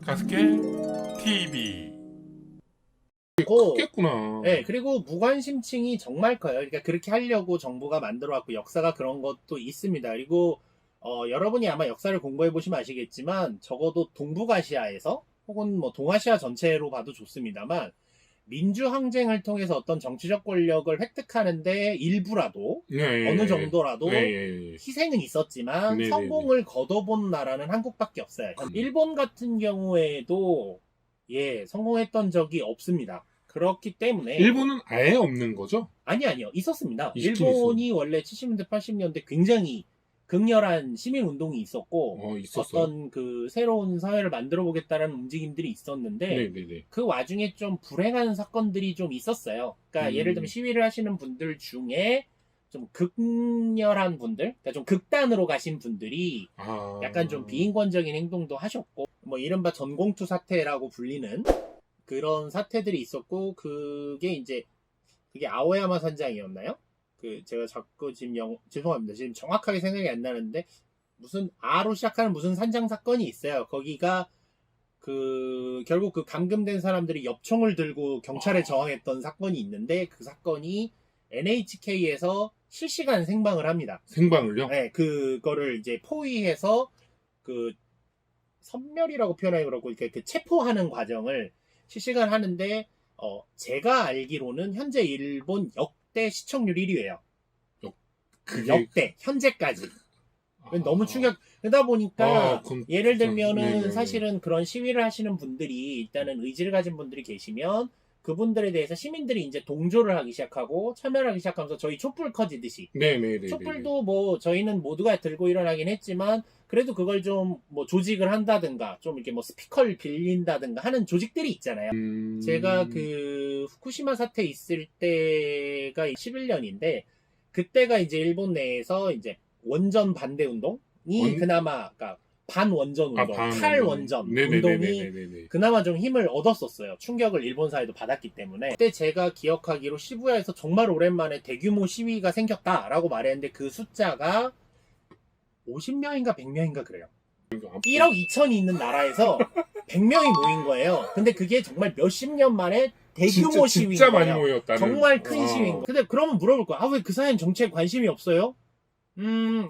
가습기 TV. 크겠구나. 네, 그리고 무관심층이 정말 커요. 그러니까 그렇게 하려고 정부가 만들어왔고 역사가 그런 것도 있습니다. 그리고 여러분이 아마 역사를 공부해 보시면 아시겠지만 적어도 동북아시아에서 혹은 뭐 동아시아 전체로 봐도 좋습니다만 민주항쟁을 통해서 어떤 정치적 권력을 획득하는데 일부라도 네, 어느 정도라도 네. 희생은 있었지만 네네네. 성공을 거둬본 나라는 한국밖에 없어요. 일본 같은 경우에도 성공했던 적이 없습니다. 그렇기 때문에 일본은 아예 없는 거죠? 아니요. 있었습니다. 있긴 일본이 원래 70년대, 80년대 굉장히 극렬한 시민운동이 있었고 있었어요. 어떤 그 새로운 사회를 만들어 보겠다라는 움직임들이 있었는데 네네네. 그 와중에 좀 불행한 사건들이 좀 있었어요. 그러니까 예를 들면 시위를 하시는 분들 중에 좀 극렬한 분들, 그러니까 좀 극단으로 가신 분들이 약간 좀 비인권적인 행동도 하셨고 뭐 이른바 전공투 사태라고 불리는 그런 사태들이 있었고 그게 아오야마 산장이었나요? 제가 자꾸 지금 죄송합니다. 지금 정확하게 생각이 안 나는데 무슨 아로 시작하는 무슨 산장 사건이 있어요. 거기가 결국 그 감금된 사람들이 엽총을 들고 경찰에 저항했던 사건이 있는데 그 사건이 NHK에서 실시간 생방을 합니다. 생방을요? 네, 그거를 이제 포위해서 선멸이라고 표현하기 그렇고 이렇게 체포하는 과정을 실시간 하는데 제가 알기로는 현재 일본 역대 시청률 1위예요. 역대 현재까지. 너무 충격. 그러다 보니까 예를 들면은 사실은 그런 시위를 하시는 분들이 일단은 의지를 가진 분들이 계시면 그분들에 대해서 시민들이 이제 동조를 하기 시작하고 참여를 하기 시작하면서 저희 촛불 커지듯이 네네네. 촛불도 뭐 저희는 모두가 들고 일어나긴 했지만 그래도 그걸 좀 뭐 조직을 한다든가 좀 이렇게 뭐 스피커를 빌린다든가 하는 조직들이 있잖아요. 제가 후쿠시마 사태 있을 때가 11년인데 그때가 이제 일본 내에서 이제 원전 반대 운동이 그나마 그러니까 반원전 운동, 탈원전 운동이 그나마 좀 힘을 얻었었어요. 충격을 일본 사회도 받았기 때문에. 그때 제가 기억하기로 시부야에서 정말 오랜만에 대규모 시위가 생겼다라고 말했는데 그 숫자가 50명인가 100명인가 그래요. 1억 2천이 있는 나라에서 100명이 모인 거예요. 근데 그게 정말 몇십 년 만에 대규모 시위인 진짜 거예요. 많이 모였다는. 정말 큰 시위인 거예요. 근데 그러면 물어볼 거야. 왜 그 사회는 정치에 관심이 없어요?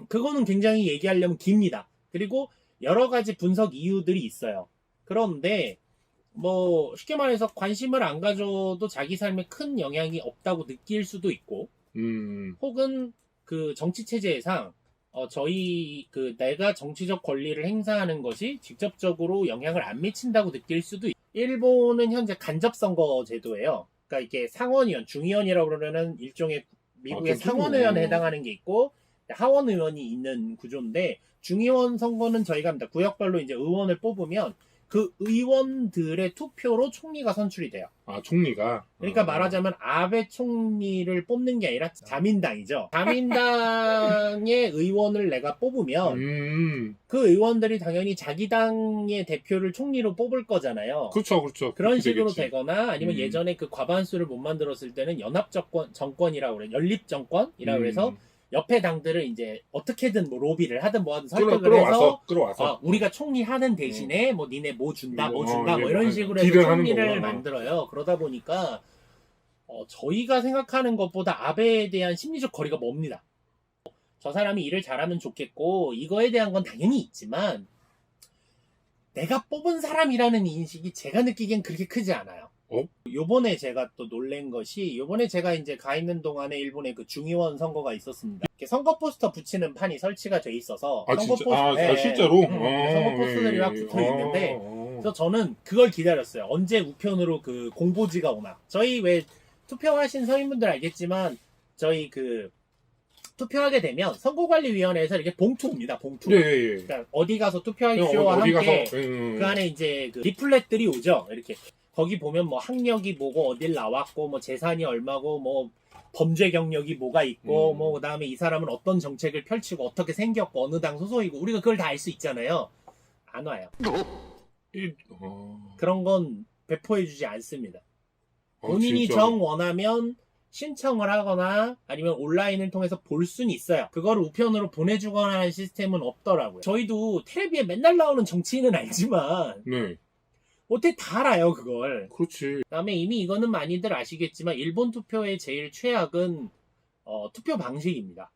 그거는 굉장히 얘기하려면 깁니다. 그리고 여러 가지 분석 이유들이 있어요. 그런데 뭐 쉽게 말해서 관심을 안 가져도 자기 삶에 큰 영향이 없다고 느낄 수도 있고 혹은 그 정치 체제상 내가 정치적 권리를 행사하는 것이 직접적으로 영향을 안 미친다고 느낄 수도 있고 일본은 현재 간접선거 제도예요. 그러니까 이게 상원의원, 중의원이라고 그러는 일종의 미국의 상원의원에 해당하는 게 있고 하원 의원이 있는 구조인데 중의원 선거는 저희가 합니다. 구역별로 이제 의원을 뽑으면 그 의원들의 투표로 총리가 선출이 돼요. 총리가? 그러니까 말하자면 아베 총리를 뽑는 게 아니라 자민당이죠. 자민당의 의원을 내가 뽑으면 그 의원들이 당연히 자기 당의 대표를 총리로 뽑을 거잖아요. 그렇죠. 그런 식으로 되거나 아니면 예전에 그 과반수를 못 만들었을 때는 정권이라고 그래요. 연립정권이라고 그래서 옆에 당들을 이제 어떻게든 뭐 로비를 하든 뭐 하든 설득을 해서 우리가 총리 하는 대신에 뭐 니네 뭐 준다 뭐 이런 식으로 해서 총리를 만들어요. 그러다 보니까 저희가 생각하는 것보다 아베에 대한 심리적 거리가 멉니다. 저 사람이 일을 잘하면 좋겠고 이거에 대한 건 당연히 있지만 내가 뽑은 사람이라는 인식이 제가 느끼기엔 그렇게 크지 않아요. 요번에 제가 또 놀란 것이 요번에 제가 이제 가 있는 동안에 일본에 그 중의원 선거가 있었습니다. 이렇게 선거 포스터 붙이는 판이 설치가 돼 있어서 실제로? 선거 포스터들이 막 붙어 있는데 그래서 저는 그걸 기다렸어요. 언제 우편으로 그 공보지가 오나. 저희 왜 투표하신 서민분들 알겠지만 저희 투표하게 되면 선거관리위원회에서 이렇게 봉투 옵니다. 봉투. 그러니까 어디 가서 투표하십시오와 함께 그 안에 이제 리플렛들이 오죠. 이렇게 거기 보면 뭐 학력이 뭐고 어딜 나왔고 뭐 재산이 얼마고 뭐 범죄 경력이 뭐가 있고 뭐 그다음에 이 사람은 어떤 정책을 펼치고 어떻게 생겼고 어느 당 소속이고 우리가 그걸 다 알 수 있잖아요. 안 와요. 그런 건 배포해주지 않습니다. 본인이 정 원하면 신청을 하거나 아니면 온라인을 통해서 볼 수는 있어요. 그걸 우편으로 보내주거나 하는 시스템은 없더라고요. 저희도 텔레비에 맨날 나오는 정치인은 알지만 어떻게 다 알아요, 그걸. 그렇지. 그다음에 이미 이거는 많이들 아시겠지만 일본 투표의 제일 최악은 투표 방식입니다.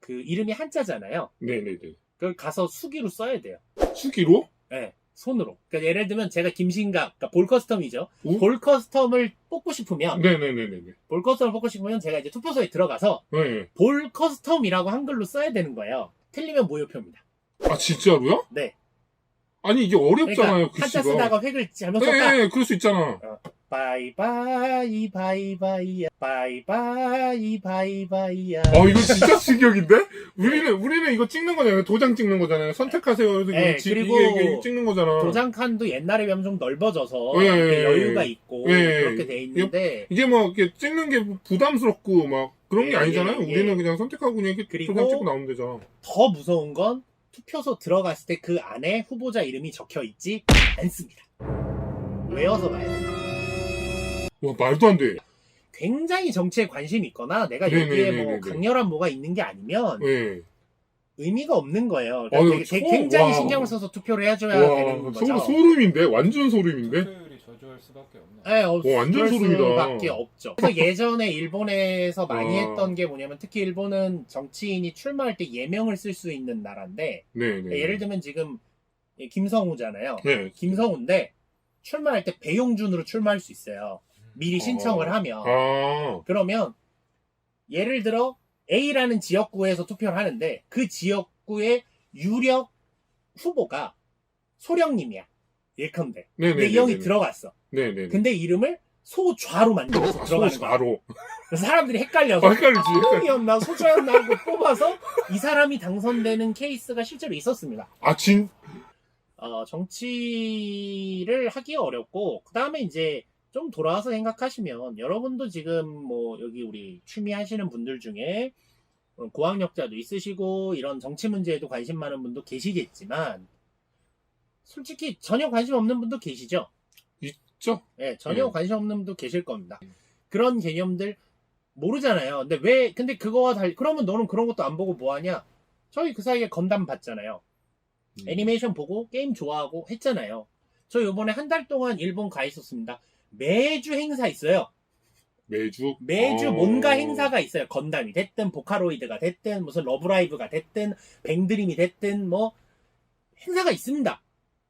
그 이름이 한자잖아요. 네네네. 그걸 가서 수기로 써야 돼요. 수기로? 네, 손으로. 그러니까 예를 들면 제가 김신각, 그러니까 볼 커스텀이죠. 오? 볼 커스텀을 뽑고 싶으면 네네네네네. 볼 커스텀을 뽑고 싶으면 제가 이제 투표소에 들어가서 네. 볼 커스텀이라고 한글로 써야 되는 거예요. 틀리면 무효표입니다. 아 진짜로요? 네. 아니 이게 어렵잖아요. 그러니까 한자 글씨가. 쓰다가 획을 잘못 썼다. 네, 그럴 수 있잖아. 바이바이 바이바이야 바이바이 바이바이야. 이거 진짜 직역인데? 우리는 이거 찍는 거잖아요. 도장 찍는 거잖아요. 선택하세요. 그래서 네, 그리고 이게 찍는 거잖아. 도장칸도 옛날에 비하면 좀 넓어져서 예, 이렇게 예, 여유가 예. 있고 예, 그렇게 돼 있는데 이게 뭐 이렇게 찍는 게 부담스럽고 막 그런 게 예, 아니잖아요. 예, 예. 우리는 그냥 선택하고 그냥 이렇게 그리고 도장 찍고 나오면 되잖아. 더 무서운 건 투표소 들어갔을 때 그 안에 후보자 이름이 적혀 있지 않습니다. 외워서 봐야 돼요. 와 말도 안 돼. 굉장히 정치에 관심이 있거나 내가 네네네네네. 여기에 뭐 강렬한 뭐가 있는 게 아니면 네. 의미가 없는 거예요. 아유, 굉장히 와. 신경을 써서 투표를 해줘야 되는 와 거죠. 소름인데? 완전 소름인데? 투표율이 저조할 수밖에 없네. 네, 완전 그럴 소름이다. 수밖에 없죠. 그래서 예전에 일본에서 많이 와. 했던 게 뭐냐면 특히 일본은 정치인이 출마할 때 예명을 쓸 수 있는 나라인데 네네. 예를 들면 지금 김성우잖아요. 네. 김성우인데 출마할 때 배용준으로 출마할 수 있어요. 미리 신청을 하면. 그러면 예를 들어 A라는 지역구에서 투표를 하는데 그 지역구의 유력 후보가 소령님이야. 예컨대. 네네. 근데 이 형이 들어갔어. 네네. 근데 이름을 소좌로 만들어서 들어가는 거야. 바로. 그래서 사람들이 헷갈려서 헷갈리지. 소령이었나 소좌였나 하고 뽑아서 이 사람이 당선되는 케이스가 실제로 있었습니다. 정치를 하기 어렵고 그 다음에 이제 좀 돌아와서 생각하시면 여러분도 지금 뭐 여기 우리 취미 하시는 분들 중에 고학력자도 있으시고 이런 정치 문제에도 관심 많은 분도 계시겠지만 솔직히 전혀 관심 없는 분도 계시죠? 있죠? 네, 전혀 관심 없는 분도 계실 겁니다. 그런 개념들 모르잖아요. 근데 그거와 달리 그러면 너는 그런 것도 안 보고 뭐 하냐? 저희 그 사이에 건담 봤잖아요. 애니메이션 보고 게임 좋아하고 했잖아요. 저 요번에 한 달 동안 일본 가 있었습니다. 매주 행사 있어요. 매주 뭔가 행사가 있어요. 건담이 됐든 보카로이드가 됐든 무슨 러브라이브가 됐든 뱅드림이 됐든 뭐 행사가 있습니다.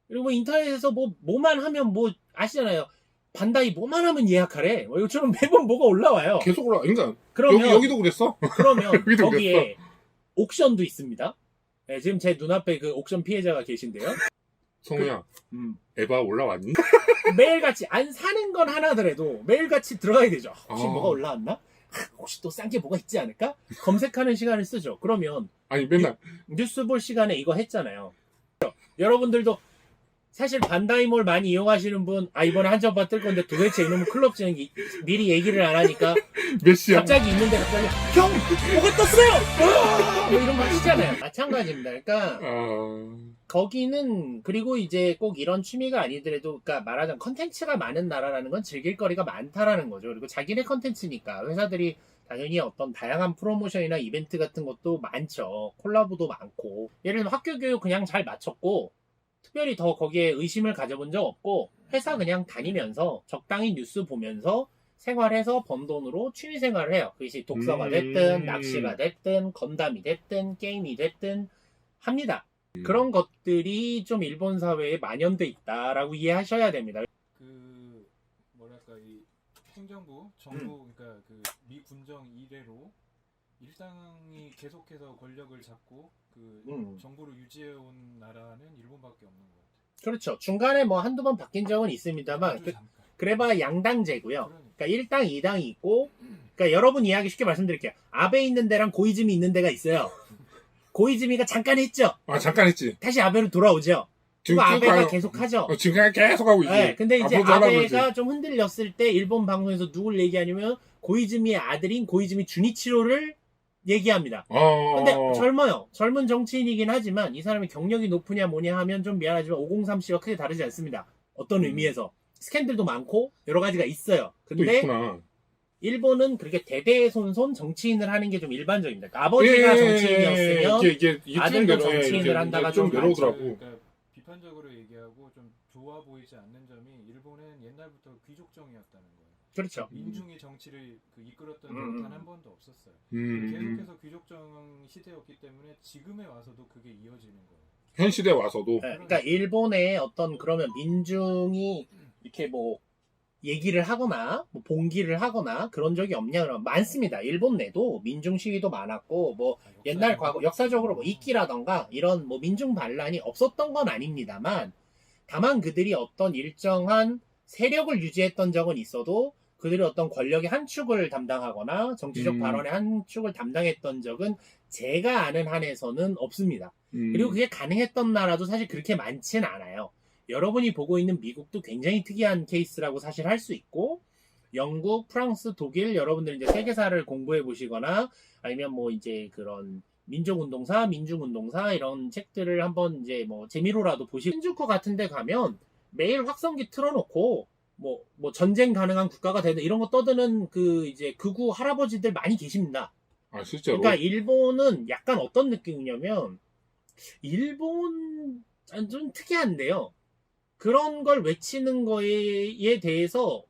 그리고 뭐 인터넷에서 뭐만 하면 뭐 아시잖아요. 반다이 뭐만 하면 예약하래. 이것처럼 매번 뭐가 올라와요. 계속 올라. 그러니까 그러면 여기도 그랬어? 그러면 여기도 거기에 옥션도 있습니다. 네, 지금 제 눈앞에 그 옥션 피해자가 계신데요. 성우야, 에바 올라왔니? 매일같이 안 사는 건 하나더라도 매일같이 들어가야 되죠. 혹시 아. 뭐가 올라왔나? 혹시 또 싼 게 뭐가 있지 않을까? 검색하는 시간을 쓰죠. 그러면 아니 맨날 뉴스 볼 시간에 이거 했잖아요. 여러분들도 사실 반다이몰 많이 이용하시는 분 이번에 한정판 뜰 건데 도대체 이놈의 클럽 진행 미리 얘기를 안 하니까 몇 시야? 갑자기 있는데 갑자기 형! 뭐가 떴어요! 뭐 이런 거 하시잖아요. 마찬가지입니다. 그러니까 거기는 그리고 이제 꼭 이런 취미가 아니더라도 그러니까 말하자면 컨텐츠가 많은 나라라는 건 즐길 거리가 많다라는 거죠. 그리고 자기네 컨텐츠니까 회사들이 당연히 어떤 다양한 프로모션이나 이벤트 같은 것도 많죠. 콜라보도 많고 예를 들면 학교 교육 그냥 잘 마쳤고 특별히 더 거기에 의심을 가져본 적 없고 회사 그냥 다니면서 적당히 뉴스 보면서 생활해서 번 돈으로 취미 생활을 해요. 그것이 독서가 됐든 낚시가 됐든 건담이 됐든 게임이 됐든 합니다. 그런 것들이 좀 일본 사회에 만연돼 있다라고 이해하셔야 됩니다. 그 뭐랄까 이 행정부 정부 그러니까 그 미 군정 이래로 일당이 계속해서 권력을 잡고 그 정부를 유지해온 나라는 일본밖에 없는 것 같아요. 그렇죠. 중간에 뭐 한두 번 바뀐 적은 있습니다만 그래봐야 양당제고요. 그러니까 1당, 2당이 있고 그러니까 여러분 이야기 쉽게 말씀드릴게요. 아베 있는 데랑 고이즈미 있는 데가 있어요. 고이즈미가 잠깐 했죠. 잠깐 했지. 다시 아베로 돌아오죠. 그리고 아베가 계속 하죠. 지금 계속 하고 있지. 네, 근데 이제 아베가 좀 흔들렸을 때 일본 방송에서 누굴 얘기하냐면 고이즈미의 아들인 고이즈미 주니치로를 얘기합니다. 근데 젊어요. 젊은 정치인이긴 하지만 이 사람이 경력이 높으냐 뭐냐 하면 좀 미안하지만 503씨와 크게 다르지 않습니다. 어떤 의미에서. 스캔들도 많고 여러 가지가 있어요. 근데 일본은 그렇게 대대손손 정치인을 하는 게 좀 일반적입니다. 그러니까 아버지가 정치인이었으면 이게 아들도 정치인을 한다가 좀 내려오더라고. 그러니까 비판적으로 얘기하고 좀 좋아 보이지 않는 점이 일본은 옛날부터 귀족정이었다는 거예요. 그렇죠. 민중이 정치를 이끌었던 적은 단 한 번도 없었어요. 음. 계속해서 귀족정 시대였기 때문에 지금에 와서도 그게 이어지는 거예요. 현 시대에 와서도. 네, 그러니까 일본의 어떤 그러면 민중이 이렇게 뭐 얘기를 하거나 뭐 봉기를 하거나 그런 적이 없냐 그러면 많습니다. 일본 내도 민중 시위도 많았고 뭐 옛날 과거 역사적으로 뭐 이끼라던가 이런 뭐 민중 반란이 없었던 건 아닙니다만 다만 그들이 어떤 일정한 세력을 유지했던 적은 있어도 그들이 어떤 권력의 한 축을 담당하거나 정치적 발언의 한 축을 담당했던 적은 제가 아는 한에서는 없습니다. 그리고 그게 가능했던 나라도 사실 그렇게 많진 않아요. 여러분이 보고 있는 미국도 굉장히 특이한 케이스라고 사실 할 수 있고 영국, 프랑스, 독일 여러분들 이제 세계사를 공부해 보시거나 아니면 뭐 이제 그런 민족운동사, 민중운동사 이런 책들을 한번 이제 뭐 재미로라도 보시고 신주쿠 같은 데 가면 매일 확성기 틀어놓고 뭐 전쟁 가능한 국가가 되는 이런 거 떠드는 그 이제 극우 할아버지들 많이 계십니다. 아, 실제로? 그러니까 일본은 약간 어떤 느낌이냐면 일본 좀 특이한데요. 그런 걸 외치는 거에 대해서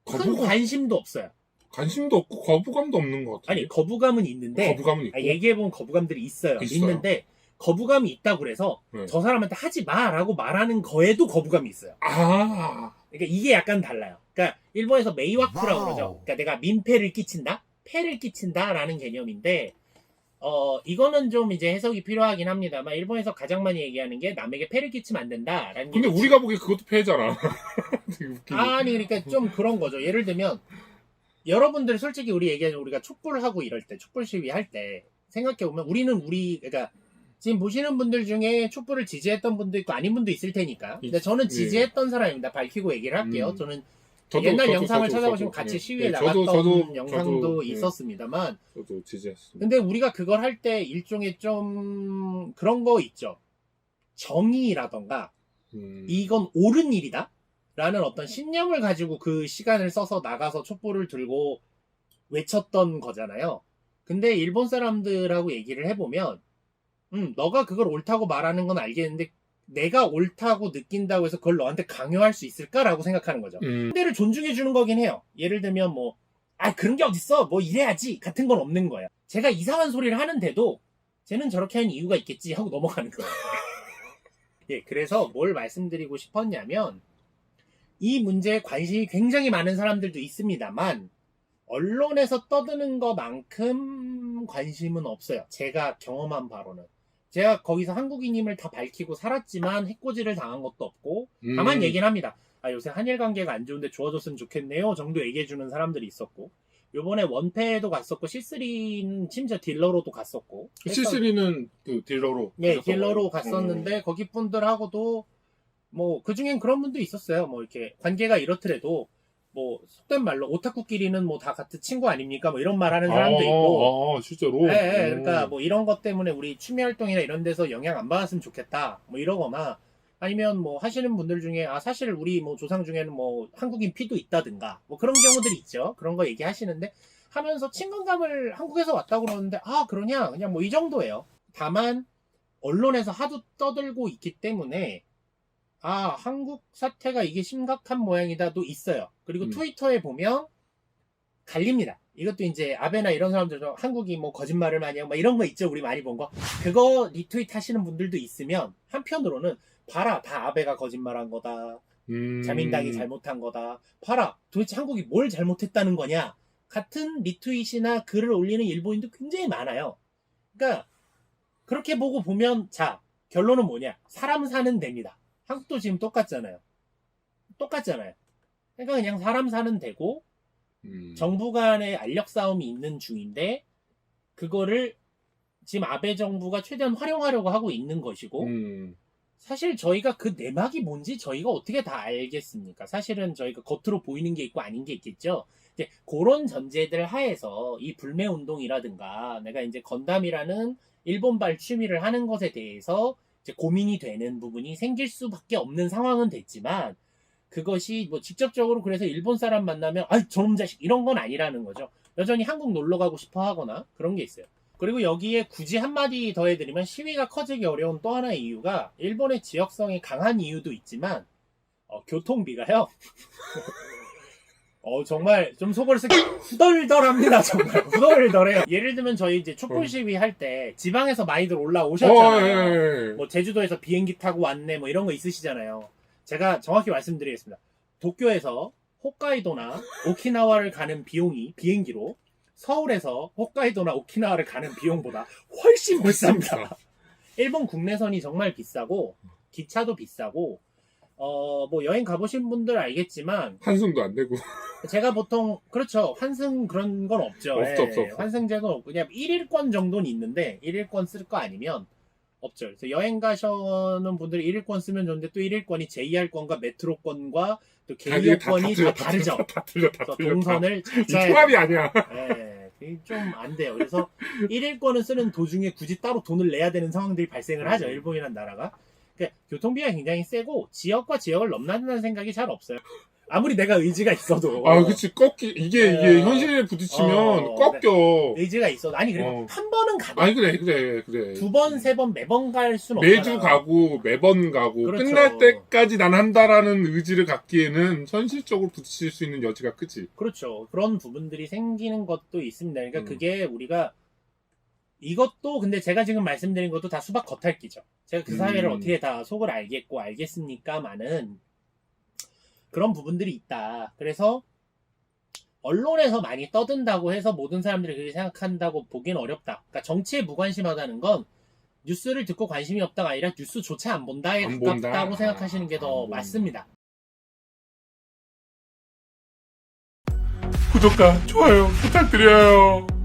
큰 관심도 없어요. 관심도 없고 거부감도 없는 것 같아요. 아니 거부감은 있는데 거부감은 있고. 얘기해본 거부감들이 있어요. 있는데 거부감이 있다고 그래서 네. 저 사람한테 하지 마라고 말하는 거에도 거부감이 있어요. 아. 그러니까 이게 약간 달라요. 그러니까 일본에서 메이와쿠라고 그러죠. 그러니까 내가 민폐를 끼친다? 폐를 끼친다라는 개념인데 이거는 좀 이제 해석이 필요하긴 합니다만 일본에서 가장 많이 얘기하는 게 남에게 폐를 끼치면 안 된다라는 근데 우리가 보기에 그것도 폐잖아. 아니 그러니까 좀 그런 거죠. 예를 들면 여러분들 솔직히 우리 얘기하는 우리가 촛불하고 이럴 때 촛불 시위 할 때 생각해보면 그러니까 지금 보시는 분들 중에 촛불을 지지했던 분도 있고 아닌 분도 있을 테니까 근데 저는 지지했던 사람입니다. 밝히고 얘기를 할게요. 저는 옛날 영상을 찾아보시면 같이 시위에 나갔던 영상도 있었습니다만 저도 지지했습니다. 근데 우리가 그걸 할 때 일종의 좀 그런 거 있죠. 정의라던가 이건 옳은 일이다 라는 어떤 신념을 가지고 그 시간을 써서 나가서 촛불을 들고 외쳤던 거잖아요. 근데 일본 사람들하고 얘기를 해보면 너가 그걸 옳다고 말하는 건 알겠는데 내가 옳다고 느낀다고 해서 그걸 너한테 강요할 수 있을까라고 생각하는 거죠. 상대를 존중해 주는 거긴 해요. 예를 들면 그런 게 어딨어 뭐 이래야지 같은 건 없는 거예요. 제가 이상한 소리를 하는데도 쟤는 저렇게 하는 이유가 있겠지 하고 넘어가는 거예요. 예, 그래서 뭘 말씀드리고 싶었냐면 이 문제에 관심이 굉장히 많은 사람들도 있습니다만 언론에서 떠드는 것만큼 관심은 없어요. 제가 경험한 바로는. 제가 거기서 한국인임을 다 밝히고 살았지만 해코지를 당한 것도 없고 다만 얘기는 합니다. 요새 한일 관계가 안 좋은데 좋아졌으면 좋겠네요 정도 얘기해주는 사람들이 있었고 요번에 원패에도 갔었고 C3는 심지어 딜러로도 갔었고 C3는 그 딜러로 네 딜러로 갔었는데 거기 분들하고도 뭐 그중엔 그런 분도 있었어요. 뭐 이렇게 관계가 이렇더라도 뭐 속된 말로 오타쿠끼리는 뭐 다 같은 친구 아닙니까? 뭐 이런 말 하는 사람도 있고. 실제로? 네, 그러니까 뭐 이런 것 때문에 우리 취미 활동이나 이런 데서 영향 안 받았으면 좋겠다. 뭐 이러거나 아니면 뭐 하시는 분들 중에 사실 우리 뭐 조상 중에는 뭐 한국인 피도 있다든가 뭐 그런 경우들이 있죠. 그런 거 얘기하시는데 하면서 친근감을 한국에서 왔다고 그러는데 그러냐? 그냥 뭐 이 정도예요. 다만 언론에서 하도 떠들고 있기 때문에 한국 사태가 이게 심각한 모양이다도 있어요. 그리고 트위터에 보면 갈립니다. 이것도 이제 아베나 이런 사람들도 한국이 뭐 거짓말을 많이 하고 막 이런 거 있죠. 우리 많이 본 거. 그거 리트윗 하시는 분들도 있으면 한편으로는 봐라 다 아베가 거짓말한 거다. 자민당이 잘못한 거다. 봐라 도대체 한국이 뭘 잘못했다는 거냐. 같은 리트윗이나 글을 올리는 일본인도 굉장히 많아요. 그러니까 그렇게 보고 보면 결론은 뭐냐. 사람 사는 데입니다. 한국도 지금 똑같잖아요. 그러니까 그냥 사람 사는 데고 정부 간의 알력 싸움이 있는 중인데 그거를 지금 아베 정부가 최대한 활용하려고 하고 있는 것이고 사실 저희가 그 내막이 뭔지 저희가 어떻게 다 알겠습니까? 사실은 저희가 겉으로 보이는 게 있고 아닌 게 있겠죠. 이제 그런 전제들 하에서 이 불매운동이라든가 내가 이제 건담이라는 일본발 취미를 하는 것에 대해서 이제 고민이 되는 부분이 생길 수밖에 없는 상황은 됐지만 그것이 뭐 직접적으로 그래서 일본 사람 만나면 저놈 자식 이런 건 아니라는 거죠. 여전히 한국 놀러 가고 싶어 하거나 그런 게 있어요. 그리고 여기에 굳이 한마디 더 해드리면 시위가 커지기 어려운 또 하나의 이유가 일본의 지역성이 강한 이유도 있지만 교통비가요. 정말 좀 속을 쓰기 후덜덜합니다. 정말 후덜덜해요. 예를 들면 저희 이제 촛불 시위 할 때 지방에서 많이들 올라오셨잖아요. 예. 뭐 제주도에서 비행기 타고 왔네 뭐 이런 거 있으시잖아요. 제가 정확히 말씀드리겠습니다. 도쿄에서 홋카이도나 오키나와를 가는 비용이 비행기로 서울에서 홋카이도나 오키나와를 가는 비용보다 훨씬 비쌉니다. 일본 국내선이 정말 비싸고 기차도 비싸고 뭐 여행 가보신 분들 알겠지만 환승도 안 되고. 제가 보통 그렇죠. 환승 그런 건 없죠. 없어. 환승제도 없고 그냥 1일권 정도는 있는데 1일권 쓸 거 아니면 없죠. 그래서 여행 가시는 분들이 1일권 쓰면 좋은데 또 1일권이 JR권과 메트로권과 또 개인권이 다 다르죠. 다 틀려. 동선을 이 통합이 아니야. 좀 안 돼요. 그래서 1일권을 쓰는 도중에 굳이 따로 돈을 내야 되는 상황들이 발생을 하죠. 일본이라는 나라가. 그러니까 교통비가 굉장히 세고 지역과 지역을 넘나든다는 생각이 잘 없어요. 아무리 내가 의지가 있어도. 그치. 이게 현실에 부딪히면 꺾여. 의지가 있어도. 아니, 그리고 한 번은 가봐. 아니, 그래. 두 번, 세 번, 매번 갈 수는 없잖아. 매주 가고, 매번 가고, 그렇죠. 끝날 때까지 난 한다라는 의지를 갖기에는 현실적으로 부딪힐 수 있는 여지가 크지. 그렇죠. 그런 부분들이 생기는 것도 있습니다. 그러니까 그게 우리가 이것도 근데 제가 지금 말씀드린 것도 다 수박 겉핥기죠. 제가 그 사회를 어떻게 다 속을 알겠고 알겠습니까마는 그런 부분들이 있다. 그래서 언론에서 많이 떠든다고 해서 모든 사람들이 그렇게 생각한다고 보기는 어렵다. 그러니까 정치에 무관심하다는 건 뉴스를 듣고 관심이 없다가 아니라 뉴스조차 안 본다에 가깝다고 생각하시는 게 더 맞습니다. 구독과 좋아요 부탁드려요.